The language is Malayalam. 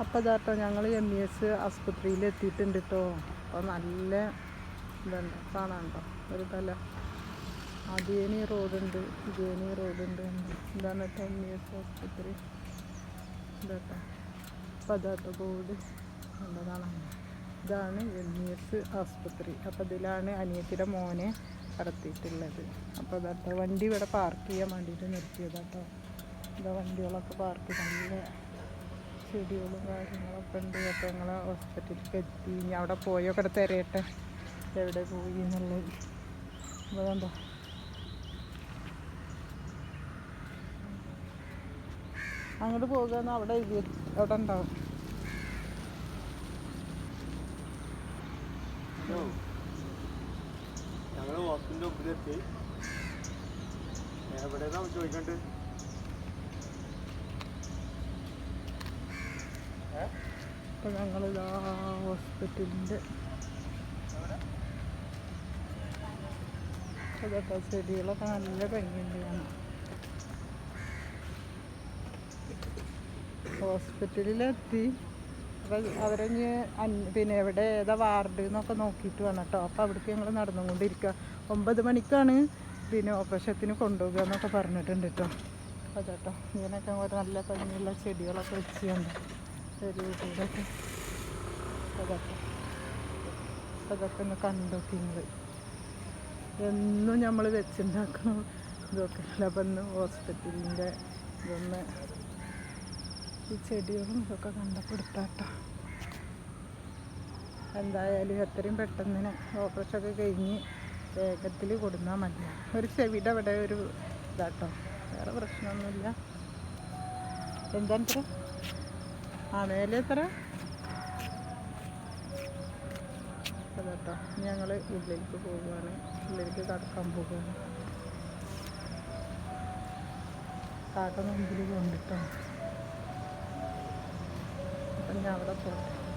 അപ്പോൾ ഇതാട്ടോ ഞങ്ങൾ MES ആസ്പത്രിയിൽ എത്തിയിട്ടുണ്ട് കേട്ടോ. അപ്പോൾ നല്ല ഇതുണ്ട്, കാണാനുണ്ടോ ഒരു തല. അതേനി റോഡുണ്ട്, ഇതേനി റോഡുണ്ട്. ഇതാണ് കേട്ടോ MES ആസ്പത്രി. ഇതാട്ടോ അപ്പോൾ അതാട്ടോ ബോർഡ് നല്ലതാണ്. ഇതാണ് MES ആസ്പത്രി. അപ്പോൾ ഇതിലാണ് അനിയത്തിയുടെ മോനെ കടത്തിയിട്ടുള്ളത്. അപ്പോൾ അതാട്ടോ വണ്ടി ഇവിടെ പാർക്ക് ചെയ്യാൻ വേണ്ടിയിട്ട് നിർത്തിയതാട്ടോ. ഇതാ വണ്ടികളൊക്കെ പാർക്ക്, നല്ല ചെടികളും കാര്യങ്ങളൊക്കെ ഉണ്ട്. അപ്പോൾ ഞങ്ങൾ ഹോസ്പിറ്റലിലേക്ക് എത്തി. ഇനി അവിടെ പോയൊക്കെ തിരയട്ടെ എവിടെ പോയി എന്നുള്ളത്. അപ്പോൾ എന്താ അങ്ങോട്ട് പോകുകയെന്ന് അവിടെ അവിടെ ഉണ്ടാവും. ഞങ്ങൾ ഹോസ്പിറ്റലിൻ്റെ ഒപ്പിലെത്തി. എവിടെയാണ് ചോദിക്കണ്ട്? അപ്പോൾ ഞങ്ങളിതാ ഹോസ്പിറ്റലിൻ്റെ അതൊക്കെ ചെടികളൊക്കെ നല്ല ഭംഗിയുണ്ട്. ഹോസ്പിറ്റലിലെത്തി. അപ്പോൾ അവരഞ്ഞ് പിന്നെ എവിടെ ഏതാ വാർഡ് എന്നൊക്കെ നോക്കിയിട്ട് വേണം കേട്ടോ. അപ്പോൾ അവിടേക്ക് ഞങ്ങൾ നടന്നുകൊണ്ടിരിക്കുക. 9 മണിക്കാണ് പിന്നെ ഓപ്പറേഷത്തിന് കൊണ്ടുപോകുക എന്നൊക്കെ പറഞ്ഞിട്ടുണ്ട് കേട്ടോ. അതാട്ടോ ഇങ്ങനെയൊക്കെ അങ്ങോട്ട് നല്ല ഭംഗിയുള്ള ചെടികളൊക്കെ വെച്ചുകൊണ്ട് ഒരു വീട്ടിലൊക്കെ അതൊക്കെ ഒന്ന് കണ്ടോക്കി നിങ്ങൾ. എന്നും നമ്മൾ വെച്ചുണ്ടാക്കണം ഇതൊക്കെ അല്ല. അപ്പം ഇന്ന് ഹോസ്പിറ്റലിൻ്റെ ഇതൊന്ന് ഈ ചെടികളും ഇതൊക്കെ കണ്ടപ്പോൾ എടുത്താട്ടോ. എന്തായാലും എത്രയും പെട്ടെന്ന് ഓപ്പറേഷനൊക്കെ കഴിഞ്ഞ് വേഗത്തിൽ കൊടുന്നാൽ മതി. ഒരു ചെവിയുടെ അവിടെ ഒരു ഇതാട്ടോ, വേറെ പ്രശ്നമൊന്നുമില്ല. എന്താ മേലെ എത്ര അതാട്ടോ. ഞങ്ങൾ ഉള്ളിലേക്ക് പോവുകയാണ്, ഉള്ളിലേക്ക് കടക്കാൻ പോവുകയാണ്. കാക്ക മുമ്പിൽ കൊണ്ടിട്ടോ. അപ്പം ഞാൻ അവിടെ പോട്ടെ.